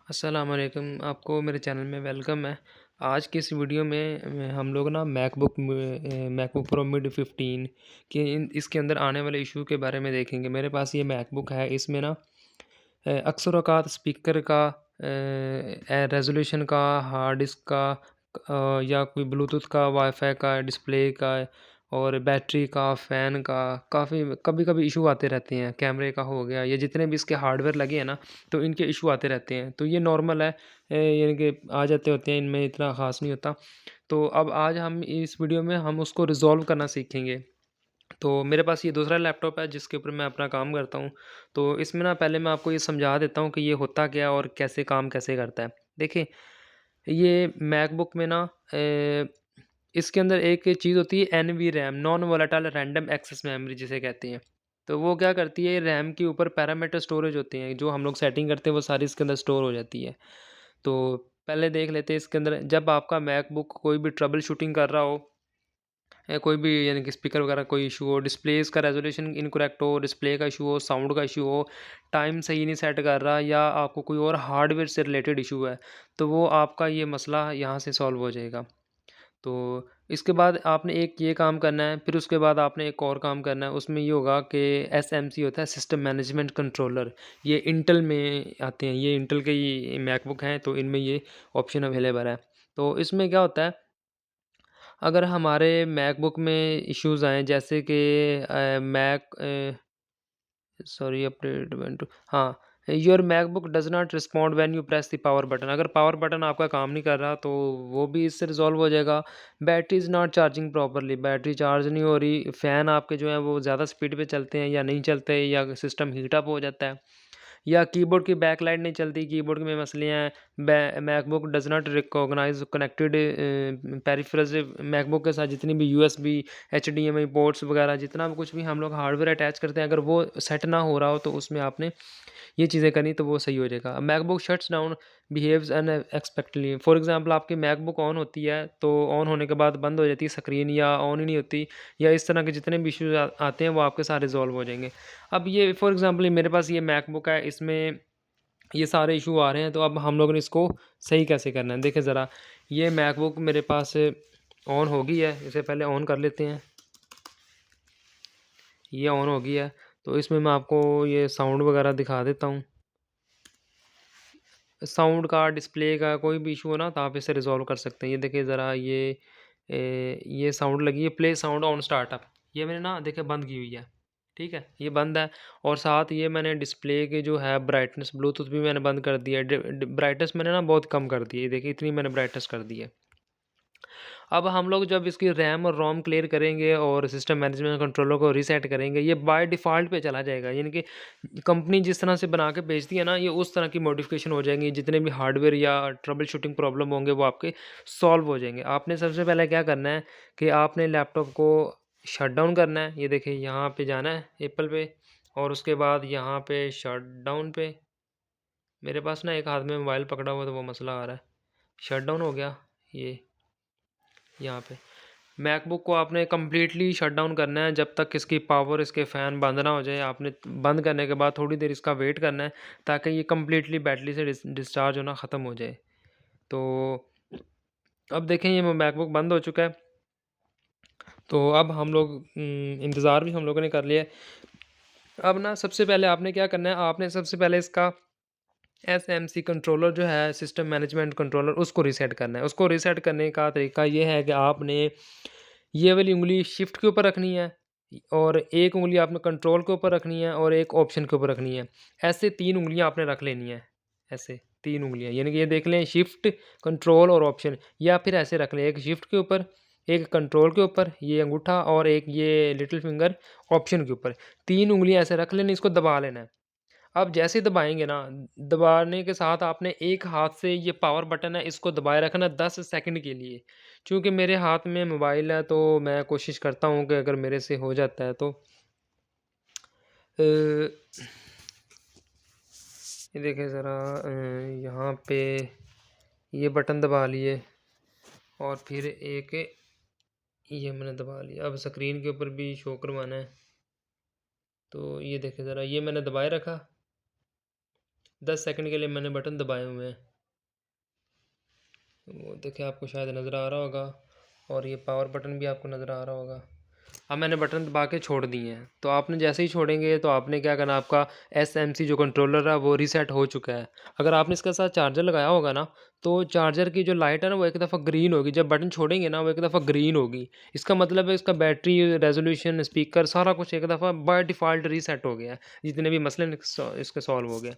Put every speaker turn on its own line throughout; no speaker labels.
अस्सलाम वालेकुम, आपको मेरे चैनल में वेलकम है। आज की इस वीडियो में हम लोग ना मैकबुक प्रो मिड 15 के इसके अंदर आने वाले इशू के बारे में देखेंगे। मेरे पास ये मैकबुक है, इसमें ना अक्सर औक़ात स्पीकर का रेज़ोल्यूशन का, हार्ड डिस्क का या कोई ब्लूटूथ का, वाईफ़ाई का, डिस्प्ले का और बैटरी का, फ़ैन का काफ़ी कभी-कभी इशू आते रहते हैं। कैमरे का हो गया, ये जितने भी इसके हार्डवेयर लगे हैं ना, तो इनके इशू आते रहते हैं। तो ये नॉर्मल है, यानी कि आ जाते होते हैं, इनमें इतना ख़ास नहीं होता। तो अब आज हम इस वीडियो में हम उसको रिज़ॉल्व करना सीखेंगे। तो मेरे पास ये दूसरा लैपटॉप है जिसके ऊपर मैं अपना काम करता हूँ। तो इसमें ना पहले मैं आपको ये समझा देता हूँ कि ये होता क्या है और कैसे काम कैसे करता है। देखिए, ये मैकबुक में ना इसके अंदर एक चीज़ होती है NV RAM, non volatile random access memory जिसे कहते हैं। तो वो क्या करती है, रैम के ऊपर पैरामीटर स्टोरेज होते हैं, जो हम लोग सेटिंग करते हैं वो सारी इसके अंदर स्टोर हो जाती है। तो पहले देख लेते हैं इसके अंदर, जब आपका मैकबुक कोई भी ट्रबल शूटिंग कर रहा हो या कोई भी यानी कि स्पीकर वगैरह कोई इशू हो, डिस्प्लेस का रेजोल्यूशन इनकरेक्ट हो, डिस्प्ले का इशू हो, साउंड का इशू हो, टाइम सही नहीं सेट कर रहा या आपको कोई और हार्डवेयर से रिलेटेड इशू है, तो वो आपका ये मसला यहाँ से सॉल्व हो जाएगा। तो इसके बाद आपने एक ये काम करना है, फिर उसके बाद आपने एक और काम करना है, उसमें ये होगा कि एसएमसी होता है, सिस्टम मैनेजमेंट कंट्रोलर। ये इंटेल में आते हैं, ये इंटेल के ही मैकबुक हैं, तो इनमें ये ऑप्शन अवेलेबल है। तो इसमें क्या होता है, अगर हमारे मैकबुक में इश्यूज़ आएँ जैसे कि सॉरी अपडेट हाँ, your MacBook does not respond when you press the power button. अगर पावर बटन आपका काम नहीं कर रहा तो वो भी इससे रिज़ॉल्व हो जाएगा। Battery is not charging properly, battery charge नहीं हो रही, फ़ैन आपके जो हैं वो ज़्यादा स्पीड पे चलते हैं या नहीं चलते या सिस्टम हीट अप हो जाता है। या कीबोर्ड की बैकलाइट नहीं चलती, कीबोर्ड में मसले हैं, MacBook does not recognise connected peripherals. MacBook के साथ जितनी भी यूएसबी, एचडीएमआई पोर्ट्स वगैरह जितना भी कुछ भी हम लोग हार्डवेयर अटैच करते हैं, अगर वो सेट ना हो रहा हो तो उसमें आपने ये चीज़ें करनी तो वो सही हो जाएगा। MacBook shuts down behaves unexpectedly. For example आपकी मैकबुक ऑन होती है, तो ऑन होने के बाद बंद हो जाती है स्क्रीन या ऑन ही नहीं होती, या इस तरह के जितने भी इश्यूज़ आते हैं वो आपके साथ रिज़ॉल्व हो जाएँगे। अब ये फॉर एग्जांपल मेरे पास ये मैकबुक है, इसमें ये सारे इशू आ रहे हैं, तो अब हम लोगों ने इसको सही कैसे करना है? देखिए ज़रा, ये मैकबुक मेरे पास ऑन हो गई है, इसे पहले ऑन कर लेते हैं। ये ऑन हो गई है, तो इसमें मैं आपको ये साउंड वगैरह दिखा देता हूँ। साउंड का, डिस्प्ले का कोई भी इशू हो ना, तो आप इसे रिज़ॉल्व कर सकते हैं। ये देखिए ज़रा, ये साउंड लगी है, प्ले साउंड ऑन स्टार्टअप। ये मैंने ना देखिए बंद की हुई है, ठीक है? ये बंद है, और साथ ये मैंने डिस्प्ले के जो है ब्राइटनेस, ब्लूटूथ भी मैंने बंद कर दिया है। ब्राइटनेस मैंने ना बहुत कम कर दी है, देखिए इतनी मैंने ब्राइटनेस कर दी है। अब हम लोग जब इसकी रैम और रोम क्लियर करेंगे और सिस्टम मैनेजमेंट कंट्रोलर को रीसेट करेंगे, ये बाय डिफ़ॉल्ट पे चला जाएगा। यानी कि कंपनी जिस तरह से बना के बेचती है ना, ये उस तरह की मॉडिफ़िकेशन हो जाएँगी। जितने भी हार्डवेयर या ट्रबल शूटिंग प्रॉब्लम होंगे वो आपके सॉल्व हो जाएँगे। आपने सबसे पहले क्या करना है कि आपने लैपटॉप को शट डाउन करना है। ये देखिए यहाँ पे जाना है एप्पल पे, और उसके बाद यहाँ पे शट डाउन पे। मेरे पास ना एक हाथ में मोबाइल पकड़ा हुआ है, तो वो मसला आ रहा है। शट डाउन हो गया ये यहाँ पे। मैकबुक को आपने कंप्लीटली शट डाउन करना है, जब तक इसकी पावर, इसके फ़ैन बंद ना हो जाए। आपने बंद करने के बाद थोड़ी देर इसका वेट करना है, ताकि ये कंप्लीटली बैटरी से डिस्चार्ज होना ख़त्म हो जाए। तो अब देखें, ये मैकबुक बंद हो चुका है। तो अब हम लोग इंतज़ार भी हम लोगों ने कर लिया है। अब ना सबसे पहले आपने क्या करना है, आपने सबसे पहले इसका एसएमसी कंट्रोलर जो है, सिस्टम मैनेजमेंट कंट्रोलर, उसको रीसेट करना है। उसको रीसेट करने का तरीका ये है कि आपने ये वाली उँगली शिफ्ट के ऊपर रखनी है, और एक उँगली आपने कंट्रोल के ऊपर रखनी है, और एक ऑप्शन के ऊपर रखनी है। ऐसे 3 उँगलियाँ आपने रख लेनी है, ऐसे 3 उँगलियाँ, यानी कि ये देख लें, शिफ्ट, कंट्रोल और ऑप्शन, या फिर ऐसे रख लें, एक शिफ्ट के ऊपर, एक कंट्रोल के ऊपर, ये अंगूठा, और एक ये लिटिल फिंगर ऑप्शन के ऊपर। 3 उँगलियाँ ऐसे रख लेनी, इसको दबा लेना है। अब जैसे ही दबाएँगे ना, दबाने के साथ आपने एक हाथ से ये पावर बटन है, इसको दबाए रखना 10 सेकंड के लिए। चूँकि मेरे हाथ में मोबाइल है, तो मैं कोशिश करता हूँ कि अगर मेरे से हो जाता है तो अ, ये देखिए ज़रा, यहाँ पे ये बटन दबा लिए, और फिर एक ये मैंने दबा लिया। अब स्क्रीन के ऊपर भी शो करवाना है, तो ये देखें ज़रा, ये मैंने दबाए रखा, 10 सेकंड के लिए मैंने बटन दबाए हुए हैं। वो देखिए आपको शायद नज़र आ रहा होगा, और ये पावर बटन भी आपको नज़र आ रहा होगा। अब मैंने बटन दबा के छोड़ दिए हैं, तो आपने जैसे ही छोड़ेंगे तो आपने क्या करना, आपका एसएमसी जो कंट्रोलर है वो रीसेट हो चुका है। अगर आपने इसके साथ चार्जर लगाया होगा ना, तो चार्जर की जो लाइट है ना वो एक दफ़ा ग्रीन होगी, जब बटन छोड़ेंगे ना वो एक दफ़ा ग्रीन होगी। इसका मतलब है इसका बैटरी, रेजोल्यूशन, स्पीकर सारा कुछ एक दफ़ा बाय डिफ़ॉल्ट रीसेट हो गया है, जितने भी मसले इसके सॉल्व हो गए।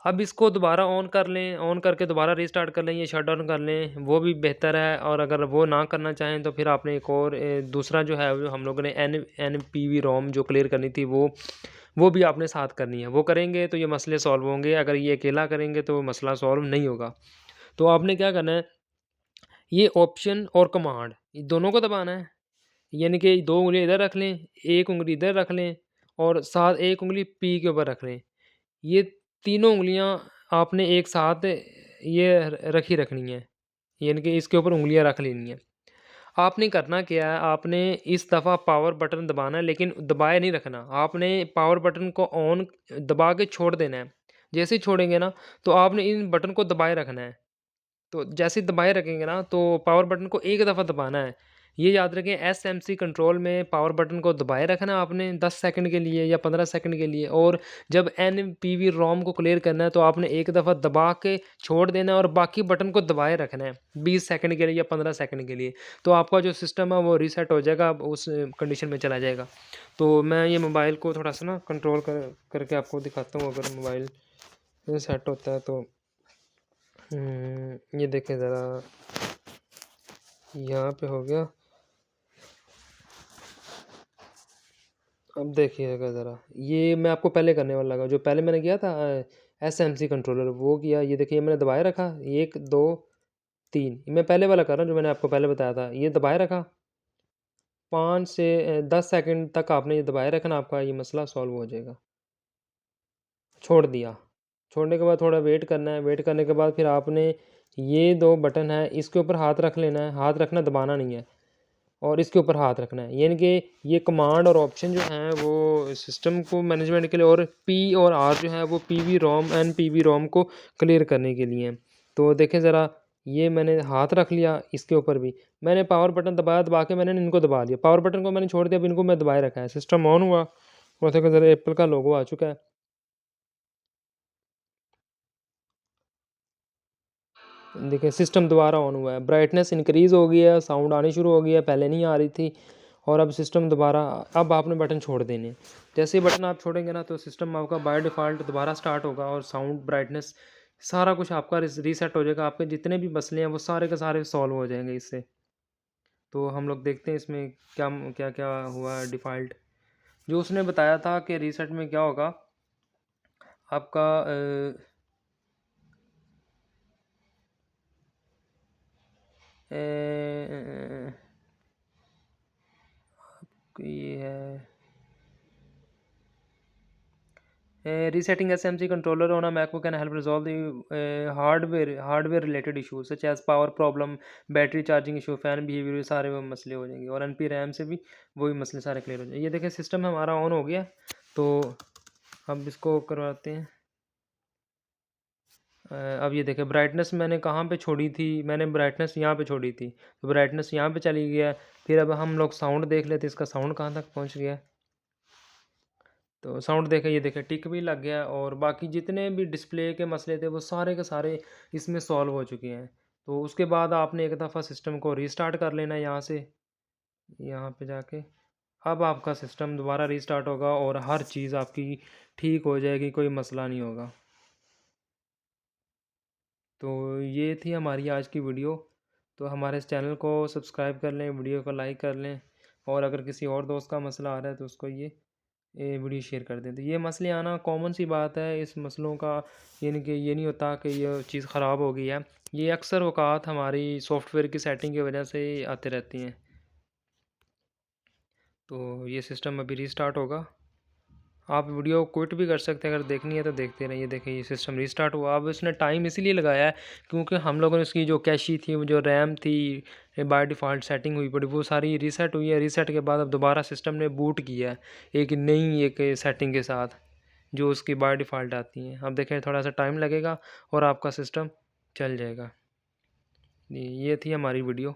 अब इसको दोबारा ऑन कर लें, ऑन करके दोबारा रीस्टार्ट कर लें, ये शट डाउन कर लें, वो भी बेहतर है। और अगर वो ना करना चाहें तो फिर आपने एक और दूसरा जो है, जो हम लोगों ने एनपीवी रोम जो क्लियर करनी थी, वो भी आपने साथ करनी है। वो करेंगे तो ये मसले सॉल्व होंगे, अगर ये अकेला करेंगे तो मसला सॉल्व नहीं होगा। तो आपने क्या करना है, ये ऑप्शन और कमांड दोनों को दबाना है, यानी कि 2 उँगलियाँ इधर रख लें, 1 उँगली इधर रख लें, और साथ 1 उँगली पी के ऊपर रख लें। ये तीनों उँगलियाँ आपने एक साथ ये रखी रखनी है, यानी कि इसके ऊपर उँगलियाँ रख लेनी है। आपने करना क्या है, आपने इस दफ़ा पावर बटन दबाना है, लेकिन दबाए नहीं रखना। आपने पावर बटन को ऑन दबा के छोड़ देना है। जैसे ही छोड़ेंगे ना, तो आपने इन बटन को दबाए रखना है। तो जैसे ही दबाए रखेंगे ना, तो पावर बटन को एक दफ़ा दबाना है। ये याद रखें, एसएमसी कंट्रोल में पावर बटन को दबाए रखना है आपने 10 सेकंड के लिए या 15 सेकंड के लिए, और जब एनपीवी रोम को क्लियर करना है तो आपने एक दफ़ा दबा के छोड़ देना है और बाकी बटन को दबाए रखना है 20 सेकंड के लिए या 15 सेकंड के लिए। तो आपका जो सिस्टम है वो रीसेट हो जाएगा, अब उस कंडीशन में चला जाएगा। तो मैं ये मोबाइल को थोड़ा-सा ना कंट्रोल करके आपको दिखाता हूँ, अगर मोबाइल सेट होता है तो। ये देखें ज़रा, यहाँ पे हो गया। अब देखिएगा ज़रा, ये मैं आपको पहले करने वाला लगा, जो पहले मैंने किया था एसएमसी कंट्रोलर वो किया। ये देखिए मैंने दबाए रखा 1 2 3, मैं पहले वाला कर रहा हूँ जो मैंने आपको पहले बताया था। ये दबाए रखा 5 से 10 सेकंड तक आपने ये दबाए रखना, आपका ये मसला सॉल्व हो जाएगा। छोड़ दिया, छोड़ने के बाद थोड़ा वेट करना है। वेट करने के बाद फिर आपने ये 2 बटन है, इसके ऊपर हाथ रख लेना है। हाथ रखना, दबाना नहीं है, और इसके ऊपर हाथ रखना है। यानी कि ये कमांड और ऑप्शन जो हैं वो सिस्टम को मैनेजमेंट के लिए, और पी और आर जो है वो पीवी रोम एनपीवी रोम को क्लियर करने के लिए हैं। तो देखें ज़रा, ये मैंने हाथ रख लिया, इसके ऊपर भी मैंने पावर बटन दबाया, दबा के मैंने इनको दबा लिया। पावर बटन को मैंने छोड़ दिया, अब इनको मैं दबाए रखा है। सिस्टम ऑन हुआ, और देखो ज़रा एप्पल का लोगो आ चुका है। देखिए सिस्टम दोबारा ऑन हुआ है, ब्राइटनेस इंक्रीज़ हो गई है, साउंड आनी शुरू हो गई है, पहले नहीं आ रही थी। और अब सिस्टम दोबारा, अब आपने बटन छोड़ देने हैं। जैसे ही बटन आप छोड़ेंगे ना, तो सिस्टम आपका बाय डिफ़ॉल्ट दोबारा स्टार्ट होगा, और साउंड, ब्राइटनेस सारा कुछ आपका रीसेट हो जाएगा। आपके जितने भी मसले हैं वो सारे के सारे सॉल्व हो जाएंगे इससे। तो हम लोग देखते हैं इसमें क्या क्या क्या हुआ है डिफ़ॉल्ट। जो उसने बताया था कि रीसेट में क्या होगा आपका, ये है resetting SMC controller on a MacBook can help resolve the hardware related issues such as power problem, battery charging issue, fan behavior, ये सारे वो मसले हो जाएंगे। और NP RAM से भी वही मसले सारे क्लियर हो जाएंगे। ये देखें सिस्टम हमारा ऑन हो गया, तो अब इसको करवाते हैं। अब ये देखें ब्राइटनेस मैंने कहाँ पे छोड़ी थी, मैंने ब्राइटनेस यहाँ पे छोड़ी थी, तो ब्राइटनेस यहाँ पे चली गया। फिर अब हम लोग साउंड देख लेते, इसका साउंड कहाँ तक पहुँच गया। तो साउंड देखें, ये देखें टिक भी लग गया, और बाकी जितने भी डिस्प्ले के मसले थे वो सारे के सारे इसमें सॉल्व हो चुके हैं। तो उसके बाद आपने एक दफ़ा सिस्टम को रीस्टार्ट कर लेना है यहाँ से, यहाँ पे जाके। अब आपका सिस्टम दोबारा रीस्टार्ट होगा और हर चीज़ आपकी ठीक हो जाएगी, कोई मसला नहीं होगा। तो ये थी हमारी आज की वीडियो। तो हमारे इस चैनल को सब्सक्राइब कर लें, वीडियो को लाइक कर लें, और अगर किसी और दोस्त का मसला आ रहा है तो उसको ये वीडियो शेयर कर दें। तो ये मसले आना कॉमन सी बात है, इस मसलों का यानी कि ये नहीं होता कि ये चीज़ ख़राब हो गई है। ये अक्सर औक़ात हमारी सॉफ्टवेयर की सेटिंग की वजह से आते रहती हैं। तो ये सिस्टम अभी रीस्टार्ट होगा। आप वीडियो क्विट भी कर सकते हैं, अगर देखनी है तो देखते रहिए। देखिए ये सिस्टम रीस्टार्ट हुआ। अब इसने टाइम इसीलिए लगाया है क्योंकि हम लोगों ने इसकी जो कैशी थी, वो जो रैम थी, बाय डिफ़ॉल्ट सेटिंग हुई पड़ी, वो सारी रीसेट हुई है। रीसेट के बाद अब दोबारा सिस्टम ने बूट किया है एक नई एक सेटिंग के साथ। जो उसकी बाय डिफ़ॉल्ट आती हैं। अब देखें थोड़ा-सा टाइम लगेगा और आपका सिस्टम चल जाएगा। ये थी हमारी वीडियो।